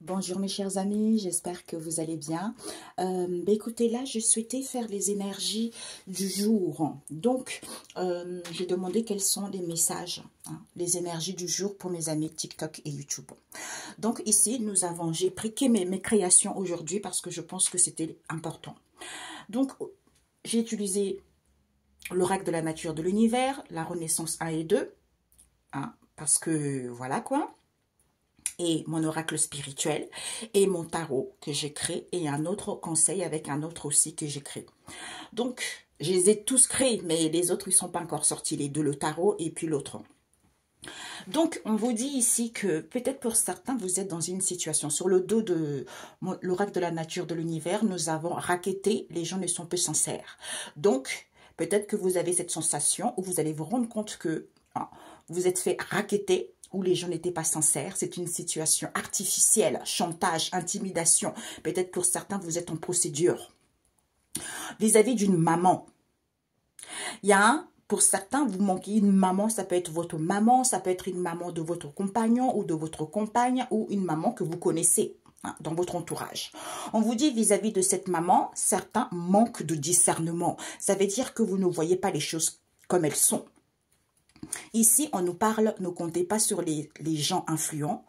Bonjour mes chers amis, j'espère que vous allez bien. Écoutez, là, je souhaitais faire les énergies du jour. Donc, j'ai demandé quels sont les messages, les énergies du jour pour mes amis TikTok et YouTube. Donc ici, j'ai pris que mes créations aujourd'hui parce que je pense que c'était important. Donc, j'ai utilisé l'oracle de la nature de l'univers, la Renaissance 1 et 2, parce que voilà quoi. Et mon oracle spirituel et mon tarot que j'ai créé et un autre conseil avec un autre aussi que j'ai créé. Donc, je les ai tous créés, mais les autres, ils ne sont pas encore sortis, les deux, le tarot et puis l'autre. Donc, on vous dit ici que peut-être pour certains, vous êtes dans une situation. Sur le dos de l'oracle de la nature de l'univers, nous avons racketté, les gens ne sont peu sincères. Donc, peut-être que vous avez cette sensation où vous allez vous rendre compte que vous êtes fait racketter, où les gens n'étaient pas sincères. C'est une situation artificielle, chantage, intimidation. Peut-être pour certains, vous êtes en procédure. Vis-à-vis d'une maman. Pour certains, vous manquez une maman, ça peut être votre maman, ça peut être une maman de votre compagnon ou de votre compagne ou une maman que vous connaissez dans votre entourage. On vous dit vis-à-vis de cette maman, certains manquent de discernement. Ça veut dire que vous ne voyez pas les choses comme elles sont. Ici, on nous parle, ne comptez pas sur les gens influents.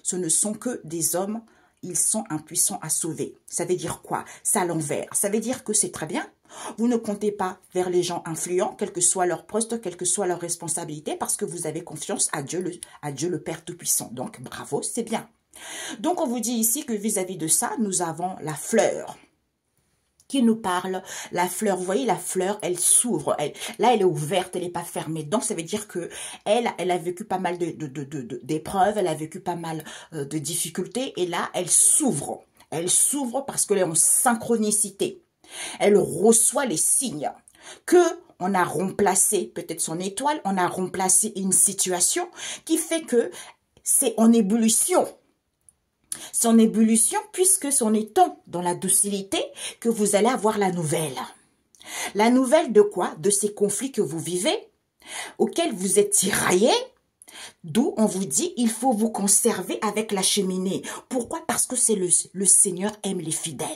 Ce ne sont que des hommes, ils sont impuissants à sauver. Ça veut dire quoi? C'est à l'envers. Ça veut dire que c'est très bien. Vous ne comptez pas vers les gens influents, quel que soit leur poste, quelle que soit leur responsabilité, parce que vous avez confiance à Dieu le Père Tout-Puissant. Donc, bravo, c'est bien. Donc, on vous dit ici que vis-à-vis de ça, nous avons la fleur qui nous parle, la fleur, vous voyez la fleur, elle s'ouvre, là elle est ouverte, elle n'est pas fermée, donc ça veut dire que elle a vécu pas mal d'épreuves, elle a vécu pas mal de difficultés, et là elle s'ouvre parce qu'elle est en synchronicité, elle reçoit les signes que on a remplacé peut-être son étoile, on a remplacé une situation qui fait que c'est en ébullition. Son ébullition, puisque c'en est temps dans la docilité que vous allez avoir la nouvelle. La nouvelle de quoi? De ces conflits que vous vivez, auxquels vous êtes tiraillés, d'où on vous dit, il faut vous conserver avec la cheminée. Pourquoi? Parce que c'est le Seigneur aime les fidèles.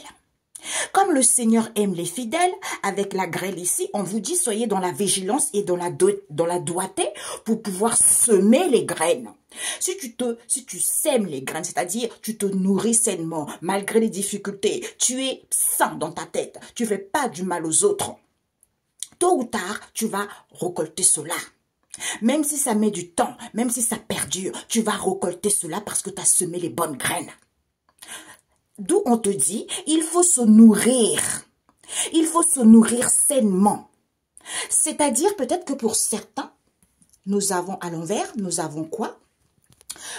Comme le Seigneur aime les fidèles, avec la grêle ici, on vous dit, soyez dans la vigilance et dans la doigté pour pouvoir semer les graines. Si tu sèmes les graines, c'est-à-dire tu te nourris sainement, malgré les difficultés, tu es sain dans ta tête, tu ne fais pas du mal aux autres, tôt ou tard, tu vas récolter cela. Même si ça met du temps, même si ça perdure, tu vas récolter cela parce que tu as semé les bonnes graines. D'où on te dit, il faut se nourrir. Il faut se nourrir sainement. C'est-à-dire peut-être que pour certains, nous avons à l'envers, nous avons quoi?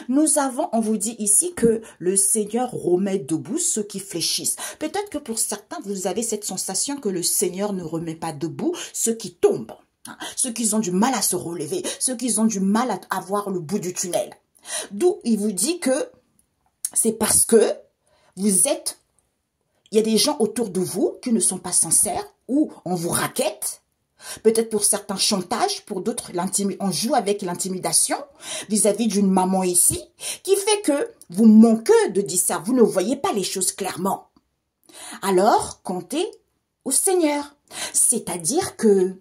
Nous avons, on vous dit ici que le Seigneur remet debout ceux qui fléchissent. Peut-être que pour certains, vous avez cette sensation que le Seigneur ne remet pas debout ceux qui tombent. Ceux qui ont du mal à se relever, ceux qui ont du mal à avoir le bout du tunnel. D'où il vous dit que c'est parce que il y a des gens autour de vous qui ne sont pas sincères ou on vous raquette. Peut-être pour certains chantage, pour d'autres on joue avec l'intimidation vis-à-vis d'une maman ici qui fait que vous manquez de discernement, vous ne voyez pas les choses clairement. Alors, comptez au Seigneur. C'est-à-dire que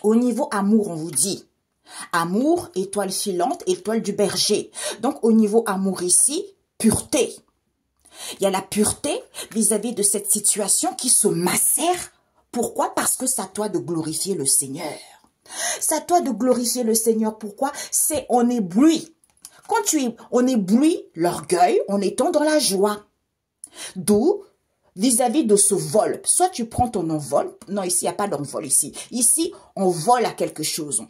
au niveau amour, on vous dit amour, étoile filante, étoile du berger. Donc au niveau amour ici, pureté. Il y a la pureté vis-à-vis de cette situation qui se macère. Pourquoi? Parce que c'est à toi de glorifier le Seigneur. C'est à toi de glorifier le Seigneur. Pourquoi? C'est on éblouit. Quand on éblouit l'orgueil en étant dans la joie. D'où, vis-à-vis de ce vol, soit tu prends ton envol. Non, ici, il n'y a pas d'envol ici. Ici, on vole à quelque chose.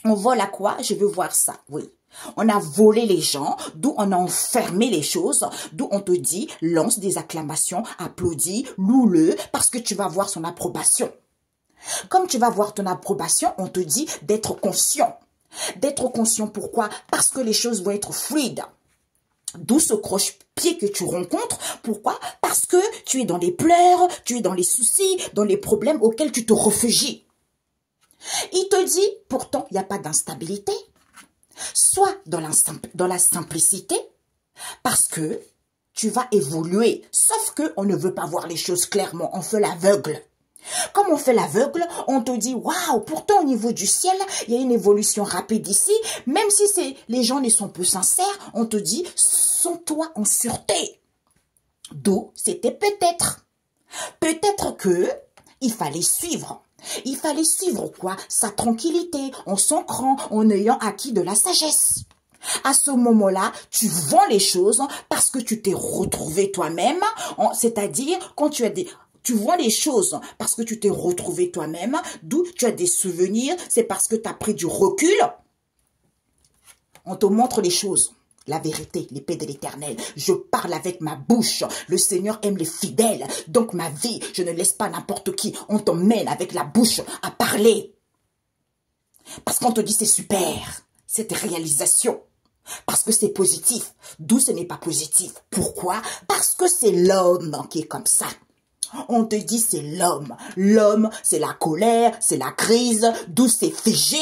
On vole à quoi? Je veux voir ça, oui. On a volé les gens, d'où on a enfermé les choses, d'où on te dit, lance des acclamations, applaudis, loue-le, parce que tu vas voir son approbation. Comme tu vas voir ton approbation, on te dit d'être conscient. D'être conscient, pourquoi? Parce que les choses vont être fluides. D'où ce croche-pied que tu rencontres. Pourquoi? Parce que tu es dans les pleurs, tu es dans les soucis, dans les problèmes auxquels tu te réfugies. Il te dit, pourtant, il n'y a pas d'instabilité. Soit dans la simplicité, parce que tu vas évoluer. Sauf que on ne veut pas voir les choses clairement, on fait l'aveugle. Comme on fait l'aveugle, on te dit, waouh, pourtant au niveau du ciel, il y a une évolution rapide ici. Même si les gens ne sont peu sincères, on te dit, sens-toi en sûreté. D'où c'était peut-être. Peut-être que il fallait suivre. Il fallait suivre quoi? Sa tranquillité, en s'ancrant, en ayant acquis de la sagesse. À ce moment-là, tu vends les choses parce que tu t'es retrouvé toi-même, c'est-à-dire quand tu vois les choses parce que tu t'es retrouvé toi-même, d'où tu as des souvenirs, c'est parce que tu as pris du recul. On te montre les choses, la vérité, l'épée de l'Éternel. Je parle avec ma bouche. Le Seigneur aime les fidèles. Donc ma vie, je ne laisse pas n'importe qui. On t'emmène avec la bouche à parler. Parce qu'on te dit c'est super, cette réalisation. Parce que c'est positif. D'où ce n'est pas positif. Pourquoi? Parce que c'est l'homme qui est comme ça. On te dit c'est l'homme. L'homme, c'est la colère, c'est la crise. D'où c'est figé.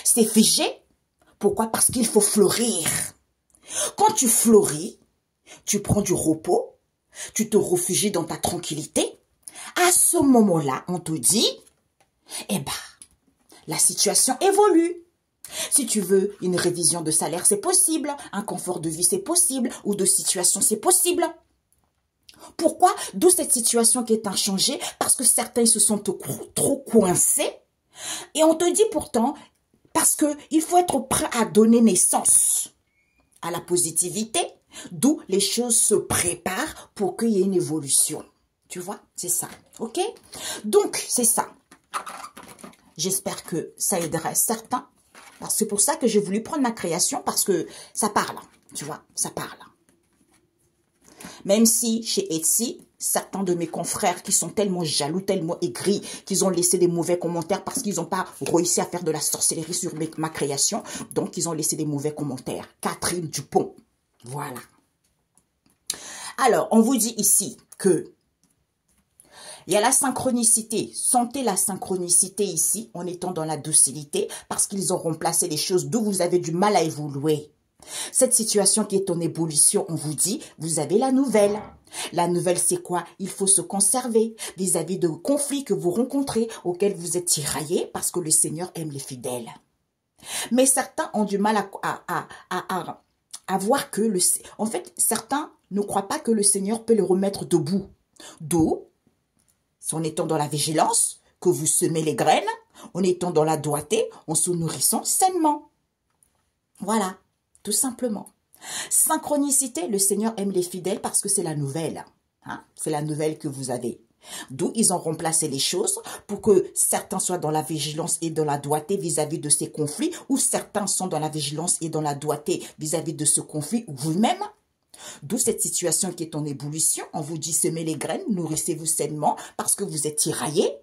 C'est figé. Pourquoi? Parce qu'il faut fleurir. Quand tu fleuris, tu prends du repos, tu te réfugies dans ta tranquillité. À ce moment-là, on te dit, eh ben, la situation évolue. Si tu veux une révision de salaire, c'est possible. Un confort de vie, c'est possible. Ou de situation, c'est possible. Pourquoi? D'où cette situation qui est inchangée. Parce que certains se sont trop coincés. Et on te dit pourtant, parce qu'il faut être prêt à donner naissance à la positivité. D'où les choses se préparent pour qu'il y ait une évolution. Tu vois? C'est ça. Ok? Donc, c'est ça. J'espère que ça aiderait certains. C'est pour ça que j'ai voulu prendre ma création, parce que ça parle, tu vois, ça parle. Même si chez Etsy, certains de mes confrères qui sont tellement jaloux, tellement aigris, qu'ils ont laissé des mauvais commentaires parce qu'ils n'ont pas réussi à faire de la sorcellerie sur ma création, donc ils ont laissé des mauvais commentaires. Catherine Dupont, voilà. Alors, on vous dit ici que il y a la synchronicité. Sentez la synchronicité ici en étant dans la docilité parce qu'ils ont remplacé les choses d'où vous avez du mal à évoluer. Cette situation qui est en ébullition, on vous dit, vous avez la nouvelle. La nouvelle, c'est quoi? Il faut se conserver vis-à-vis de conflits que vous rencontrez, auxquels vous êtes tiraillés parce que le Seigneur aime les fidèles. Mais certains ont du mal à voir que en fait, certains ne croient pas que le Seigneur peut les remettre debout. D'où en étant dans la vigilance, que vous semez les graines, en étant dans la doigté, en se nourrissant sainement. Voilà, tout simplement. Synchronicité, le Seigneur aime les fidèles parce que c'est la nouvelle. Hein? C'est la nouvelle que vous avez. D'où ils ont remplacé les choses pour que certains soient dans la vigilance et dans la doigté vis-à-vis de ces conflits, ou certains sont dans la vigilance et dans la doigté vis-à-vis de ce conflit vous-même. D'où cette situation qui est en ébullition. On vous dit semez les graines, nourrissez-vous sainement parce que vous êtes tiraillés.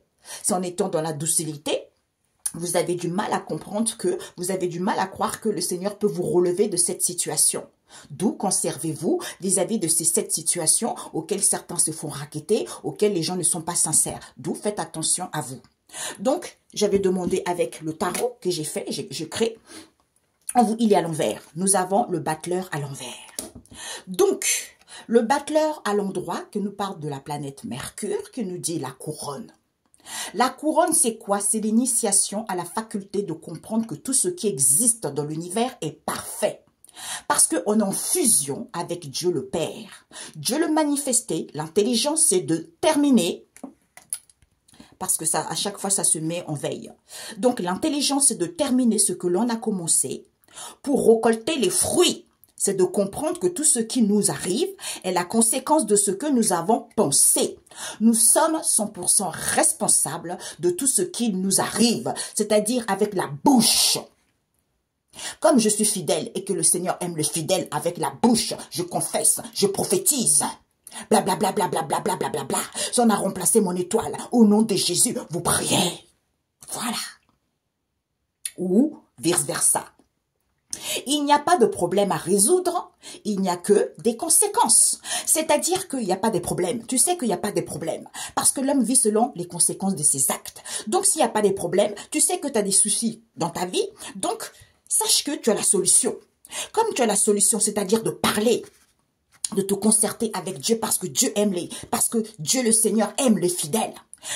C'est en étant dans la docilité. Vous avez du mal à comprendre que, vous avez du mal à croire que le Seigneur peut vous relever de cette situation. D'où conservez-vous vis-à-vis de ces 7 situations auxquelles certains se font racketter, auxquelles les gens ne sont pas sincères. D'où faites attention à vous. Donc, j'avais demandé avec le tarot que j'ai fait, je crée. Il est à l'envers. Nous avons le battleur à l'envers. Donc, le battleur à l'endroit qui nous parle de la planète Mercure, qui nous dit la couronne. La couronne, c'est quoi? C'est l'initiation à la faculté de comprendre que tout ce qui existe dans l'univers est parfait. Parce qu'on est en fusion avec Dieu le Père. Dieu le manifesté, l'intelligence, c'est de terminer. Parce que ça, à chaque fois, ça se met en veille. Donc, l'intelligence, c'est de terminer ce que l'on a commencé pour récolter les fruits. C'est de comprendre que tout ce qui nous arrive est la conséquence de ce que nous avons pensé. Nous sommes 100% responsables de tout ce qui nous arrive, c'est-à-dire avec la bouche. Comme je suis fidèle et que le Seigneur aime le fidèle, avec la bouche, je confesse, je prophétise. Blablabla, blablabla, blablabla, bla. Si on a remplacé mon étoile, au nom de Jésus, vous priez. Voilà. Ou vice-versa. Il n'y a pas de problème à résoudre, il n'y a que des conséquences. C'est-à-dire qu'il n'y a pas de problèmes. Tu sais qu'il n'y a pas de problèmes. Parce que l'homme vit selon les conséquences de ses actes. Donc, s'il n'y a pas de problèmes, tu sais que tu as des soucis dans ta vie. Donc, sache que tu as la solution. Comme tu as la solution, c'est-à-dire de parler. de te concerter avec Dieu parce que parce que Dieu le Seigneur aime les fidèles.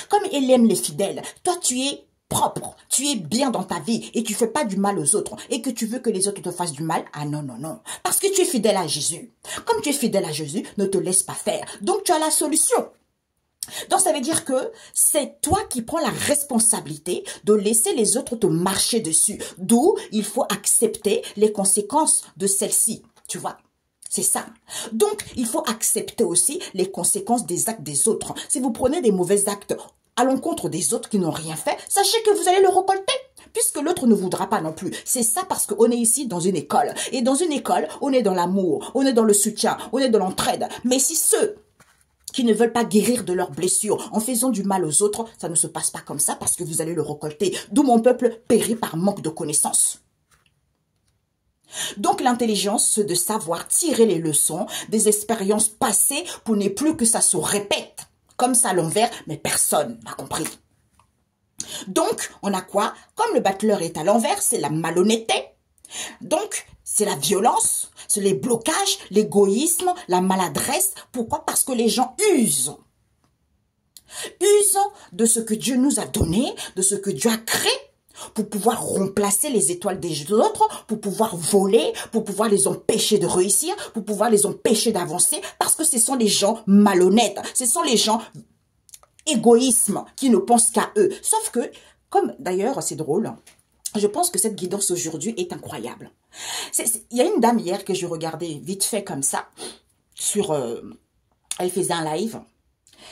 Comme il aime les fidèles, toi tu es propre, tu es bien dans ta vie et tu fais pas du mal aux autres et que tu veux que les autres te fassent du mal. Ah non, non, non. Parce que tu es fidèle à Jésus. Comme tu es fidèle à Jésus, ne te laisse pas faire. Donc tu as la solution. Donc ça veut dire que c'est toi qui prends la responsabilité de laisser les autres te marcher dessus. D'où il faut accepter les conséquences de celle-ci. Tu vois? C'est ça. Donc, il faut accepter aussi les conséquences des actes des autres. Si vous prenez des mauvais actes à l'encontre des autres qui n'ont rien fait, sachez que vous allez le récolter, puisque l'autre ne voudra pas non plus. C'est ça parce qu'on est ici dans une école. Et dans une école, on est dans l'amour, on est dans le soutien, on est dans l'entraide. Mais si ceux qui ne veulent pas guérir de leurs blessures en faisant du mal aux autres, ça ne se passe pas comme ça parce que vous allez le récolter. D'où mon peuple périt par manque de connaissances. Donc l'intelligence, c'est de savoir tirer les leçons des expériences passées pour ne plus que ça se répète. Comme ça à l'envers, mais personne n'a compris. Donc, on a quoi? Comme le battleur est à l'envers, c'est la malhonnêteté. Donc, c'est la violence, c'est les blocages, l'égoïsme, la maladresse. Pourquoi? Parce que les gens usent. Usent de ce que Dieu nous a donné, de ce que Dieu a créé, pour pouvoir remplacer les étoiles des autres, pour pouvoir voler, pour pouvoir les empêcher de réussir, pour pouvoir les empêcher d'avancer, parce que ce sont les gens malhonnêtes, ce sont les gens égoïsmes qui ne pensent qu'à eux. Sauf que, comme d'ailleurs, c'est drôle, je pense que cette guidance aujourd'hui est incroyable. Il y a une dame hier que je regardais vite fait comme ça, elle faisait un live.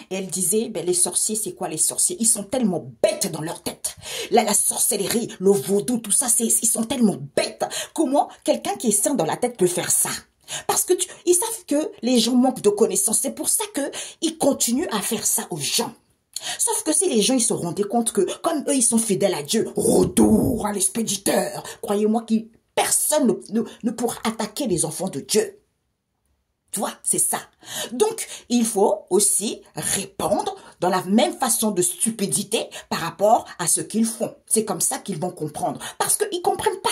Et elle disait, ben, les sorciers, c'est quoi les sorciers? Ils sont tellement bêtes dans leur tête. Là, la sorcellerie, le vaudou, tout ça, ils sont tellement bêtes. Comment quelqu'un qui est sain dans la tête peut faire ça? Parce que ils savent que les gens manquent de connaissances. C'est pour ça qu'ils continuent à faire ça aux gens. Sauf que si les gens ils se rendaient compte que, comme eux, ils sont fidèles à Dieu, retour à l'expéditeur, croyez-moi que personne ne pourra attaquer les enfants de Dieu. Tu vois, c'est ça. Donc, il faut aussi répondre dans la même façon de stupidité par rapport à ce qu'ils font. C'est comme ça qu'ils vont comprendre. Parce qu'ils ne comprennent pas.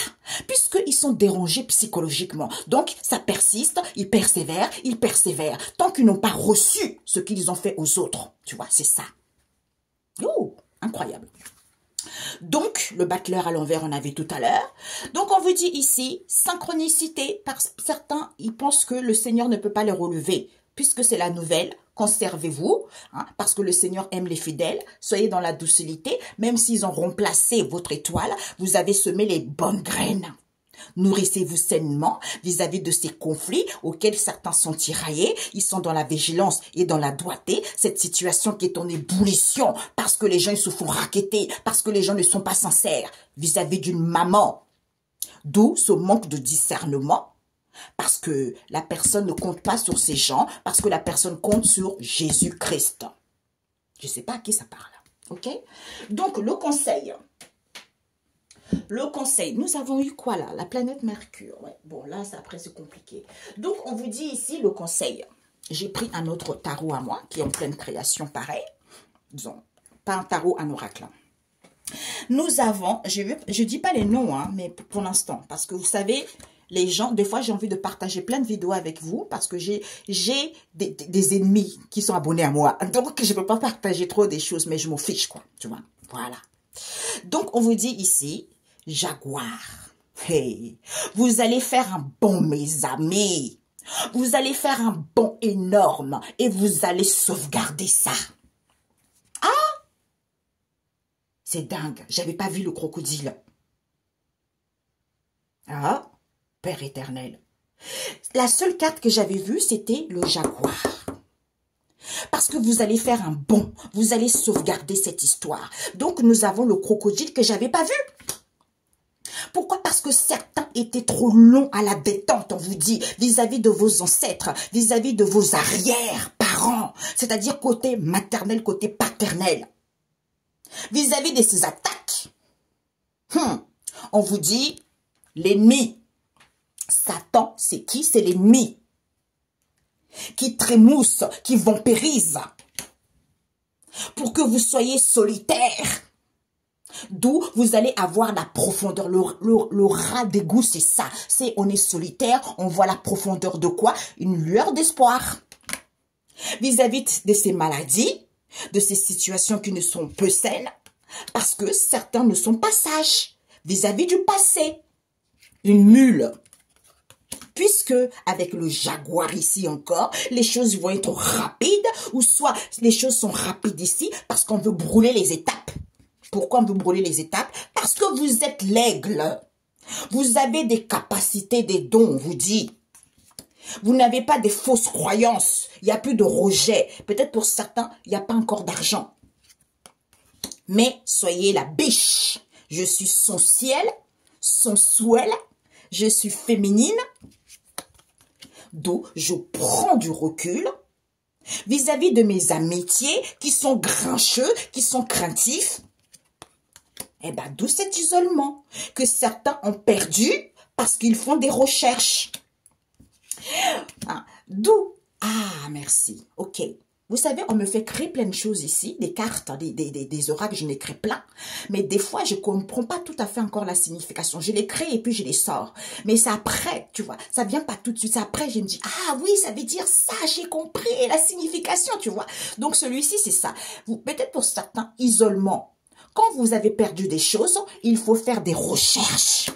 Puisqu'ils sont dérangés psychologiquement. Donc, ça persiste, ils persévèrent. Tant qu'ils n'ont pas reçu ce qu'ils ont fait aux autres. Tu vois, c'est ça. Oh, incroyable. Donc, le battleur à l'envers, on a vu tout à l'heure. Donc, on vous dit ici, synchronicité. Certains, ils pensent que le Seigneur ne peut pas les relever. Puisque c'est la nouvelle, conservez-vous. Hein, parce que le Seigneur aime les fidèles. Soyez dans la docilité. Même s'ils ont remplacé votre étoile, vous avez semé les bonnes graines. Nourrissez-vous sainement vis-à-vis de ces conflits auxquels certains sont tiraillés. Ils sont dans la vigilance et dans la doigté. Cette situation qui est en ébullition parce que les gens ils se font racketter, parce que les gens ne sont pas sincères vis-à-vis d'une maman. D'où ce manque de discernement. Parce que la personne ne compte pas sur ces gens, parce que la personne compte sur Jésus-Christ. Je ne sais pas à qui ça parle. Ok? Donc, le conseil, nous avons eu quoi là? La planète Mercure. Ouais. Bon, là, après, c'est compliqué. Donc, on vous dit ici le conseil. J'ai pris un autre tarot à moi, qui est en pleine création, pareil. Disons, pas un tarot, un oracle. Nous avons, je dis pas les noms, hein, mais pour l'instant, parce que vous savez, les gens, des fois, j'ai envie de partager plein de vidéos avec vous, parce que j'ai des ennemis qui sont abonnés à moi. Donc, je peux pas partager trop des choses, mais je m'en fiche, quoi. Tu vois, voilà. Donc, on vous dit ici, Jaguar. Hey, vous allez faire un bond, mes amis. Vous allez faire un bond énorme et vous allez sauvegarder ça. Ah, c'est dingue. J'avais pas vu le crocodile. Ah, Père éternel. La seule carte que j'avais vue, c'était le jaguar. Parce que vous allez faire un bond. Vous allez sauvegarder cette histoire. Donc, nous avons le crocodile que j'avais pas vu. Pourquoi? Parce que certains étaient trop longs à la détente, on vous dit, vis-à-vis de vos ancêtres, vis-à-vis de vos arrière-parents, c'est-à-dire côté maternel, côté paternel. Vis-à-vis de ces attaques, on vous dit, l'ennemi. Satan, c'est qui? C'est l'ennemi. Qui trémousse, qui vampirise. Pour que vous soyez solitaire. D'où vous allez avoir la profondeur. Le ras d'égout, c'est ça. C'est on est solitaire, on voit la profondeur de quoi? Une lueur d'espoir. Vis-à-vis de ces maladies, de ces situations qui ne sont peu saines, parce que certains ne sont pas sages vis-à-vis du passé. Une mule. Puisque avec le jaguar ici encore, les choses vont être rapides, ou soit les choses sont rapides ici parce qu'on veut brûler les étapes. Pourquoi on veut brûler les étapes? Parce que vous êtes l'aigle. Vous avez des capacités, des dons, on vous dit. Vous n'avez pas des fausses croyances. Il n'y a plus de rejet. Peut-être pour certains, il n'y a pas encore d'argent. Mais soyez la biche. Je suis sensuelle, sensuelle. Je suis féminine. D'où je prends du recul vis-à-vis de mes amitiés qui sont grincheux, qui sont craintifs. Eh bien, d'où cet isolement que certains ont perdu parce qu'ils font des recherches. D'où, merci, ok. Vous savez, on me fait créer plein de choses ici, des cartes, des oracles, je les crée plein. Mais des fois, je ne comprends pas tout à fait encore la signification. Je les crée et puis je les sors. Mais c'est après, tu vois, ça vient pas tout de suite. C'est après, je me dis, ah oui, ça veut dire ça, j'ai compris la signification, tu vois. Donc, celui-ci, c'est ça. Peut-être pour certains, isolement. Quand vous avez perdu des choses, il faut faire des recherches.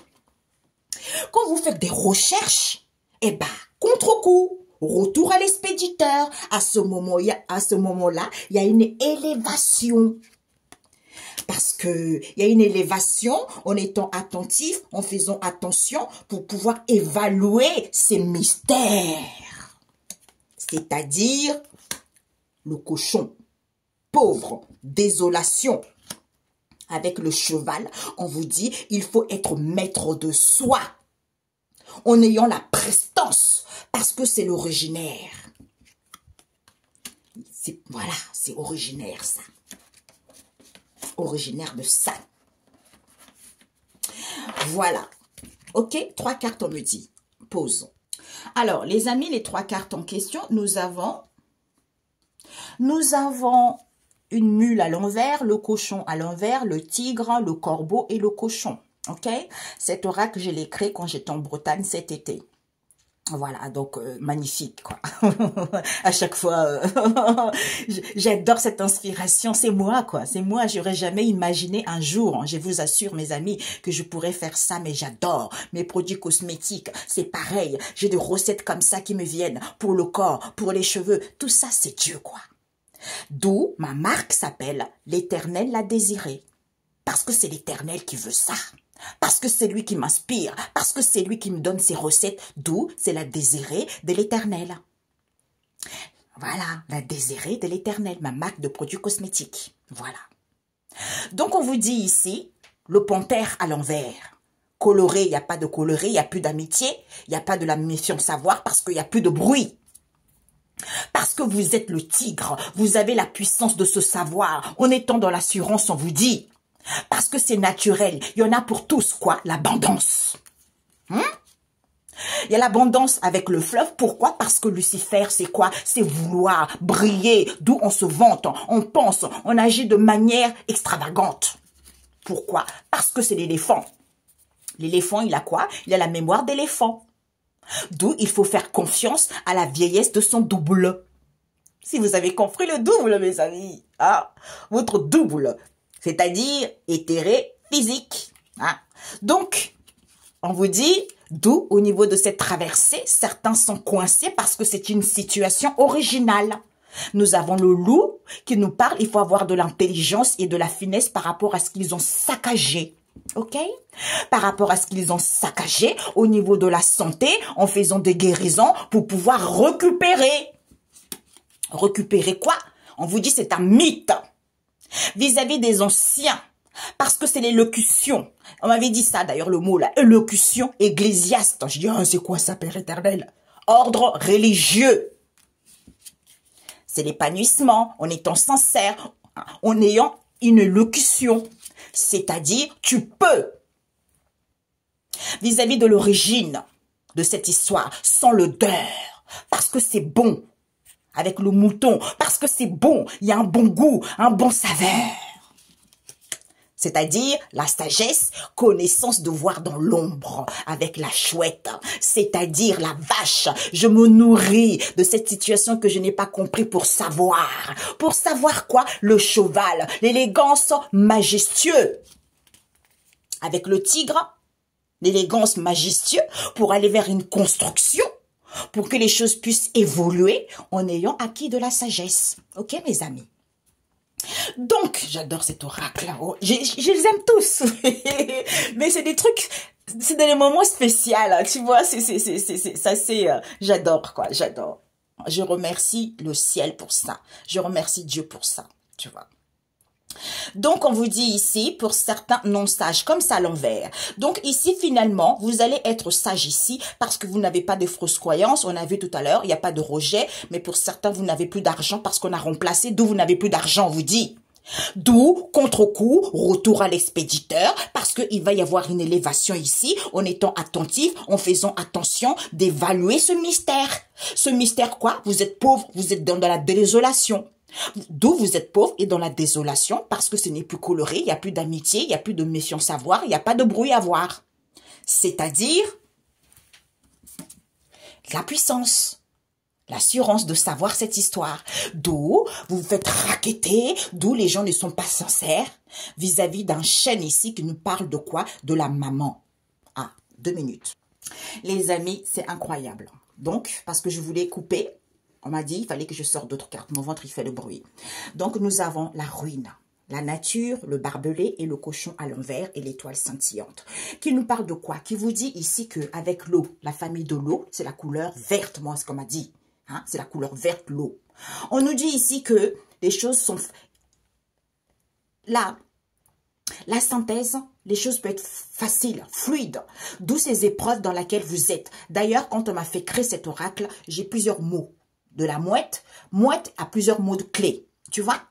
Quand vous faites des recherches, eh ben, contre-coup. Retour à l'expéditeur. À ce moment-là, il y a une élévation. Parce que il y a une élévation en étant attentif, en faisant attention pour pouvoir évaluer ces mystères. C'est-à-dire le cochon, pauvre, désolation. Avec le cheval, on vous dit, il faut être maître de soi. En ayant la prestance, parce que c'est l'originaire. Voilà, c'est originaire ça. Originaire de ça. Voilà. Ok, 3 cartes on me dit. Pause. Alors, les amis, les 3 cartes en question, nous avons une mule à l'envers, le cochon à l'envers, le tigre, le corbeau et le cochon. Ok, cet oracle, je l'ai créé quand j'étais en Bretagne cet été. Voilà, donc magnifique, quoi. À chaque fois, j'adore cette inspiration. C'est moi, quoi. C'est moi. J'aurais jamais imaginé un jour, hein, je vous assure, mes amis, que je pourrais faire ça, mais j'adore. Mes produits cosmétiques, c'est pareil. J'ai des recettes comme ça qui me viennent pour le corps, pour les cheveux. Tout ça, c'est Dieu, quoi. D'où ma marque s'appelle l'Éternel l'a désiré. Parce que c'est l'Éternel qui veut ça. Parce que c'est lui qui m'inspire. Parce que c'est lui qui me donne ses recettes. D'où c'est la désirée de l'Éternel. Voilà, la désirée de l'Éternel, ma marque de produits cosmétiques. Voilà. Donc on vous dit ici, le panthère à l'envers. Coloré, il n'y a pas de coloré, il n'y a plus d'amitié, il n'y a pas de la méfiance savoir parce qu'il n'y a plus de bruit. Parce que vous êtes le tigre, vous avez la puissance de ce savoir. En étant dans l'assurance, on vous dit... Parce que c'est naturel. Il y en a pour tous, quoi. L'abondance. Il y a l'abondance avec le fleuve. Pourquoi? Parce que Lucifer, c'est quoi? C'est vouloir briller. D'où on se vante, on pense, on agit de manière extravagante. Pourquoi? Parce que c'est l'éléphant. L'éléphant, il a quoi? Il a la mémoire d'éléphant. D'où il faut faire confiance à la vieillesse de son double. Si vous avez compris le double, mes amis. Ah, votre double. C'est-à-dire éthéré physique. Hein? Donc, on vous dit, d'où au niveau de cette traversée, certains sont coincés parce que c'est une situation originale. Nous avons le loup qui nous parle, il faut avoir de l'intelligence et de la finesse par rapport à ce qu'ils ont saccagé. Ok? Par rapport à ce qu'ils ont saccagé au niveau de la santé, en faisant des guérisons pour pouvoir récupérer. Récupérer quoi? On vous dit c'est un mythe. Vis-à-vis des anciens, parce que c'est l'élocution. On m'avait dit ça d'ailleurs, le mot là, élocution ecclésiaste. Je dis, oh, c'est quoi ça, Père éternel? Ordre religieux. C'est l'épanouissement, en étant sincère, en ayant une élocution. C'est-à-dire, tu peux. Vis-à-vis de l'origine de cette histoire, sans l'odeur, parce que c'est bon. Avec le mouton, parce que c'est bon, il y a un bon goût, un bon saveur. C'est-à-dire la sagesse, connaissance de voir dans l'ombre avec la chouette, c'est-à-dire la vache. Je me nourris de cette situation que je n'ai pas compris pour savoir. Pour savoir quoi? Le cheval, l'élégance majestueuse. Avec le tigre, l'élégance majestueuse pour aller vers une construction, pour que les choses puissent évoluer en ayant acquis de la sagesse. Ok, mes amis? Donc, j'adore cet oracle. Oh, je les aime tous. Mais c'est des trucs, c'est des moments spéciaux, tu vois, j'adore, quoi, j'adore. Je remercie le ciel pour ça. Je remercie Dieu pour ça, tu vois. Donc, on vous dit ici, pour certains non-sages, comme ça à l'envers. Donc, ici, finalement, vous allez être sage ici parce que vous n'avez pas de fausses croyances. On a vu tout à l'heure, il n'y a pas de rejet. Mais pour certains, vous n'avez plus d'argent parce qu'on a remplacé. D'où vous n'avez plus d'argent, on vous dit. D'où, contre-coup, retour à l'expéditeur, parce qu'il va y avoir une élévation ici, en étant attentif, en faisant attention d'évaluer ce mystère. Ce mystère, quoi? Vous êtes pauvre, vous êtes dans la désolation. D'où vous êtes pauvre et dans la désolation parce que ce n'est plus coloré, il n'y a plus d'amitié, il n'y a plus de méfiance à voir, il n'y a pas de bruit à voir. C'est-à-dire la puissance, l'assurance de savoir cette histoire. D'où vous vous faites racketter, d'où les gens ne sont pas sincères vis-à-vis d'un chêne ici qui nous parle de quoi? De la maman. Ah, 2 minutes. Les amis, c'est incroyable. Donc, parce que je voulais couper, on m'a dit, il fallait que je sorte d'autres cartes. Mon ventre, il fait le bruit. Donc, nous avons la ruine, la nature, le barbelé et le cochon à l'envers et l'étoile scintillante. Qui nous parle de quoi? Qui vous dit ici qu'avec l'eau, la famille de l'eau, c'est la couleur verte, moi, c'est ce qu'on m'a dit. Hein? C'est la couleur verte, l'eau. On nous dit ici que les choses sont... Là, la synthèse, les choses peuvent être faciles, fluides. D'où ces épreuves dans lesquelles vous êtes. D'ailleurs, quand on m'a fait créer cet oracle, j'ai plusieurs mots. De la mouette. Mouette a plusieurs mots de clés. Tu vois?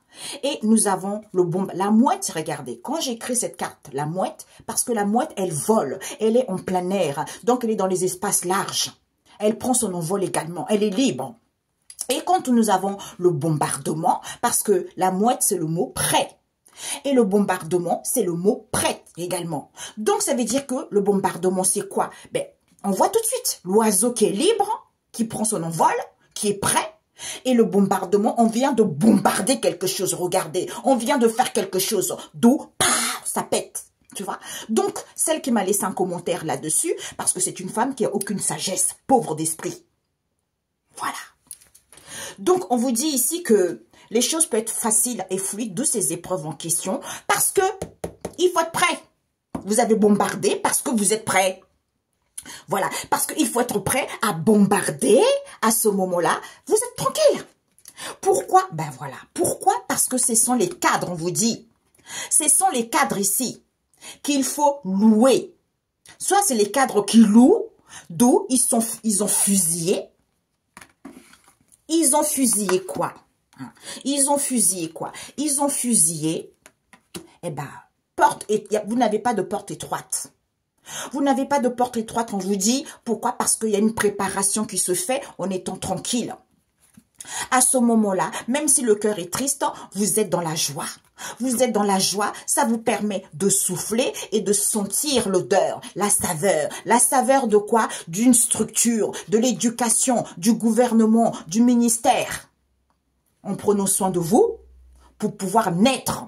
Et nous avons le bon... La mouette, regardez, quand j'ai écrit cette carte, la mouette, parce que la mouette, elle vole. Elle est en plein air. Donc, elle est dans les espaces larges. Elle prend son envol également. Elle est libre. Et quand nous avons le bombardement, parce que la mouette, c'est le mot prêt. Et le bombardement, c'est le mot prêt également. Donc, ça veut dire que le bombardement, c'est quoi? Ben, on voit tout de suite l'oiseau qui est libre, qui prend son envol, qui est prêt. Et le bombardement, on vient de bombarder quelque chose. Regardez, on vient de faire quelque chose. D'où, ça pète. Tu vois? Donc, celle qui m'a laissé un commentaire là-dessus, parce que c'est une femme qui a aucune sagesse, pauvre d'esprit. Voilà. Donc, on vous dit ici que les choses peuvent être faciles et fluides, d'où ces épreuves en question, parce que il faut être prêt. Vous avez bombardé parce que vous êtes prêt. Voilà, parce qu'il faut être prêt à bombarder à ce moment-là. Vous êtes tranquille. Pourquoi? Ben voilà. Pourquoi? Parce que ce sont les cadres, on vous dit. Ce sont les cadres ici qu'il faut louer. Soit c'est les cadres qui louent, d'où ils ont fusillé. Ils ont fusillé quoi? Ils ont fusillé quoi? Ils ont fusillé, eh ben, vous n'avez pas de porte étroite. Vous n'avez pas de porte étroite, on vous dit. Pourquoi? Parce qu'il y a une préparation qui se fait en étant tranquille. À ce moment-là, même si le cœur est triste, vous êtes dans la joie. Vous êtes dans la joie, ça vous permet de souffler et de sentir l'odeur, la saveur. La saveur de quoi? D'une structure, de l'éducation, du gouvernement, du ministère. En prenant soin de vous pour pouvoir naître.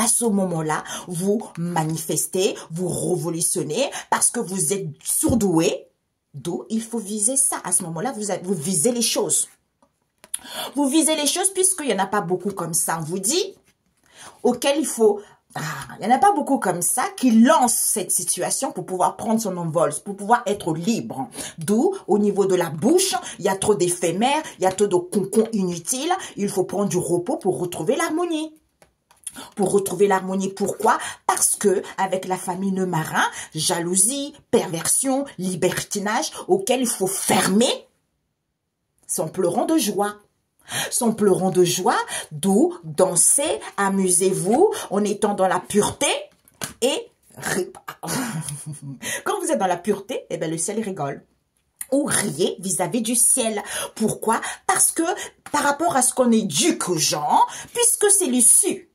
À ce moment-là, vous manifestez, vous révolutionnez parce que vous êtes surdoué. D'où il faut viser ça. À ce moment-là, vous visez les choses. Vous visez les choses puisqu'il n'y en a pas beaucoup comme ça, on vous dit, auquel il faut... il n'y en a pas beaucoup comme ça qui lancent cette situation pour pouvoir prendre son envol, pour pouvoir être libre. D'où, au niveau de la bouche, il y a trop d'éphémères, il y a trop de concons inutiles. Il faut prendre du repos pour retrouver l'harmonie. Pour retrouver l'harmonie, pourquoi? Parce que avec la famille Neumarin, jalousie, perversion, libertinage, auquel il faut fermer son pleurant de joie. Son pleurant de joie, d'où dansez, amusez-vous en étant dans la pureté et quand vous êtes dans la pureté, eh bien le ciel rigole. Ou riez vis-à-vis du ciel. Pourquoi? Parce que par rapport à ce qu'on éduque aux gens, puisque c'est l'issue.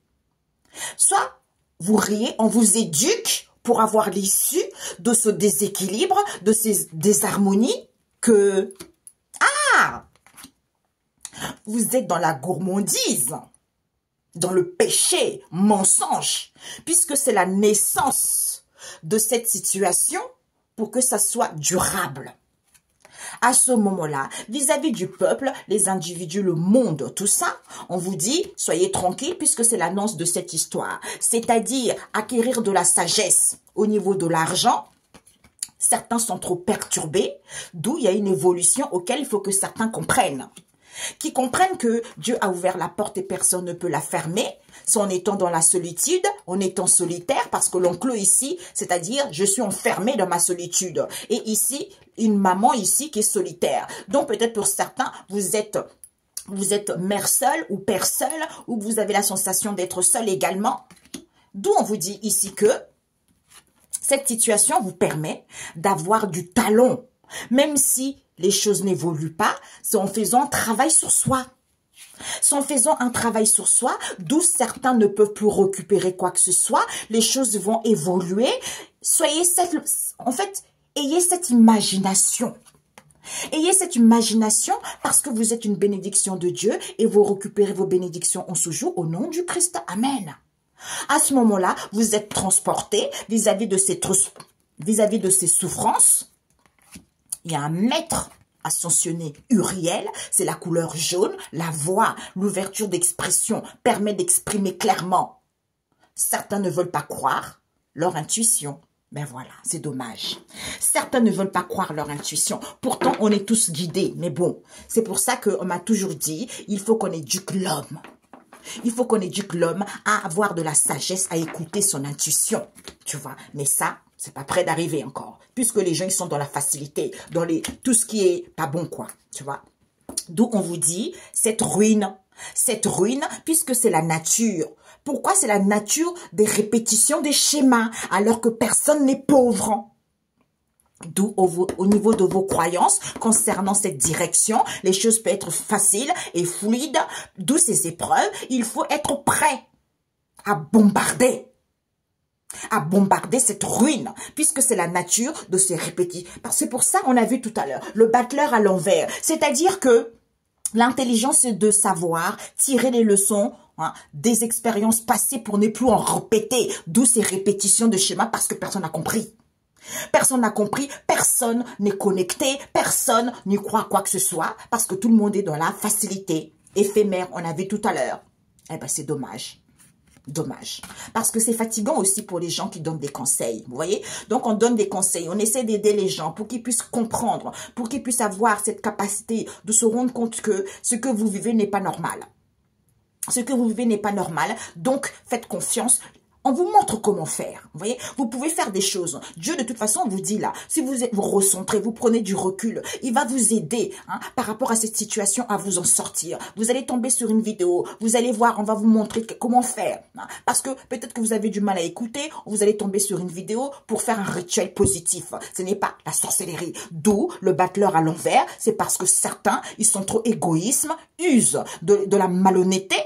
Soit vous riez, on vous éduque pour avoir l'issue de ce déséquilibre, de ces désharmonies que... Ah! Vous êtes dans la gourmandise, dans le péché, mensonge, puisque c'est la naissance de cette situation pour que ça soit durable. À ce moment-là, vis-à-vis du peuple, les individus, le monde, tout ça, on vous dit, soyez tranquille puisque c'est l'annonce de cette histoire. C'est-à-dire acquérir de la sagesse au niveau de l'argent. Certains sont trop perturbés, d'où il y a une évolution auquel il faut que certains comprennent. Qui comprennent que Dieu a ouvert la porte et personne ne peut la fermer, c'est en étant dans la solitude, en étant solitaire, parce que l'enclos ici, c'est-à-dire je suis enfermé dans ma solitude. Et ici, une maman ici qui est solitaire. Donc peut-être pour certains, vous êtes mère seule ou père seul, ou vous avez la sensation d'être seul également. D'où on vous dit ici que cette situation vous permet d'avoir du talent, même si les choses n'évoluent pas, c'est en faisant un travail sur soi. C'est en faisant un travail sur soi, d'où certains ne peuvent plus récupérer quoi que ce soit, les choses vont évoluer. Ayez cette imagination. Ayez cette imagination parce que vous êtes une bénédiction de Dieu et vous récupérez vos bénédictions en ce jour au nom du Christ. Amen. À ce moment-là, vous êtes transporté vis-à-vis de ces souffrances. Il y a un maître ascensionné, Uriel, c'est la couleur jaune, la voix, l'ouverture d'expression permet d'exprimer clairement. Certains ne veulent pas croire leur intuition. Ben voilà, c'est dommage. Certains ne veulent pas croire leur intuition. Pourtant, on est tous guidés. Mais bon, c'est pour ça qu'on m'a toujours dit, il faut qu'on éduque l'homme. Il faut qu'on éduque l'homme à avoir de la sagesse, à écouter son intuition. Tu vois, mais ça... c'est pas prêt d'arriver encore. Puisque les gens, ils sont dans la facilité, dans tout ce qui est pas bon, quoi. Tu vois. D'où on vous dit, cette ruine, puisque c'est la nature. Pourquoi c'est la nature des répétitions des schémas, alors que personne n'est pauvre? D'où au niveau de vos croyances concernant cette direction, les choses peuvent être faciles et fluides. D'où ces épreuves, il faut être prêt à bombarder cette ruine, puisque c'est la nature de ces répétitions. C'est pour ça, on a vu tout à l'heure, le battleur à l'envers. C'est-à-dire que l'intelligence, c'est de savoir tirer les leçons des expériences passées pour ne plus en répéter. D'où ces répétitions de schémas, parce que personne n'a compris. Personne n'a compris, personne n'est connecté, personne n'y croit quoi que ce soit, parce que tout le monde est dans la facilité éphémère, on a vu tout à l'heure. Eh ben, c'est dommage. Dommage. Parce que c'est fatigant aussi pour les gens qui donnent des conseils. Vous voyez? Donc, on donne des conseils. On essaie d'aider les gens pour qu'ils puissent comprendre, pour qu'ils puissent avoir cette capacité de se rendre compte que ce que vous vivez n'est pas normal. Ce que vous vivez n'est pas normal. Donc, faites confiance. On vous montre comment faire. Vous voyez, vous pouvez faire des choses. Dieu, de toute façon, vous dit là, si vous recentrez, vous prenez du recul, il va vous aider par rapport à cette situation à vous en sortir. Vous allez tomber sur une vidéo, vous allez voir, on va vous montrer comment faire. Parce que peut-être que vous avez du mal à écouter, vous allez tomber sur une vidéo pour faire un rituel positif. Ce n'est pas la sorcellerie. D'où le battleur à l'envers, c'est parce que certains, ils sont trop égoïstes, usent de la malhonnêteté.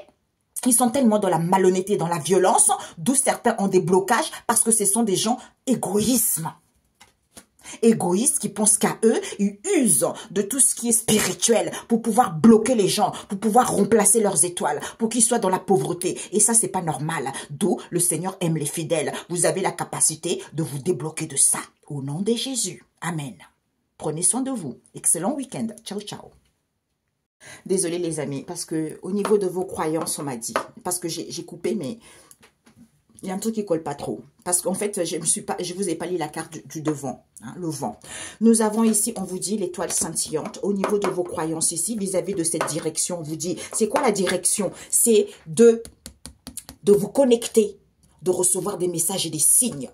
Ils sont tellement dans la malhonnêteté, dans la violence, d'où certains ont des blocages parce que ce sont des gens égoïstes. Égoïstes qui pensent qu'à eux, ils usent de tout ce qui est spirituel pour pouvoir bloquer les gens, pour pouvoir remplacer leurs étoiles, pour qu'ils soient dans la pauvreté. Et ça, c'est pas normal. D'où le Seigneur aime les fidèles. Vous avez la capacité de vous débloquer de ça. Au nom de Jésus. Amen. Prenez soin de vous. Excellent week-end. Ciao, ciao. Désolée les amis, parce que au niveau de vos croyances, on m'a dit, parce que j'ai coupé, mais il y a un truc qui colle pas trop. Parce qu'en fait, je vous ai pas lu la carte du devant, le vent. Nous avons ici, on vous dit, l'étoile scintillante. Au niveau de vos croyances ici, vis-à-vis de cette direction, on vous dit, c'est quoi la direction? C'est de vous connecter, de recevoir des messages et des signes.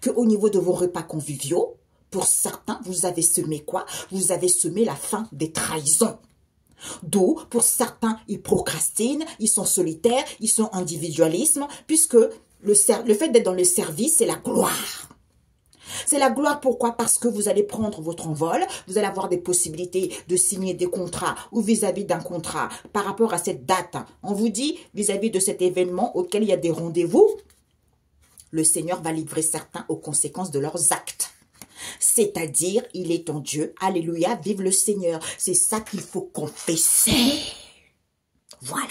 Que au niveau de vos repas conviviaux, pour certains, vous avez semé quoi? Vous avez semé la fin des trahisons. D'où, pour certains, ils procrastinent, ils sont solitaires, ils sont individualisme, puisque le fait d'être dans le service, c'est la gloire. C'est la gloire, pourquoi? Parce que vous allez prendre votre envol, vous allez avoir des possibilités de signer des contrats ou vis-à-vis d'un contrat par rapport à cette date. On vous dit, vis-à-vis de cet événement auquel il y a des rendez-vous, Le Seigneur va livrer certains aux conséquences de leurs actes. C'est-à-dire, il est ton Dieu. Alléluia, vive le Seigneur. C'est ça qu'il faut confesser. Voilà,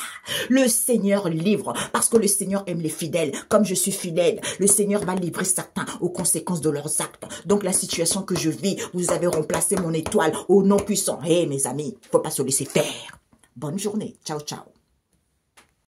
le Seigneur livre, parce que le Seigneur aime les fidèles, comme je suis fidèle. Le Seigneur va livrer certains aux conséquences de leurs actes. Donc la situation que je vis, vous avez remplacé mon étoile au nom puissant. Hé mes amis, faut pas se laisser faire. Bonne journée, ciao ciao.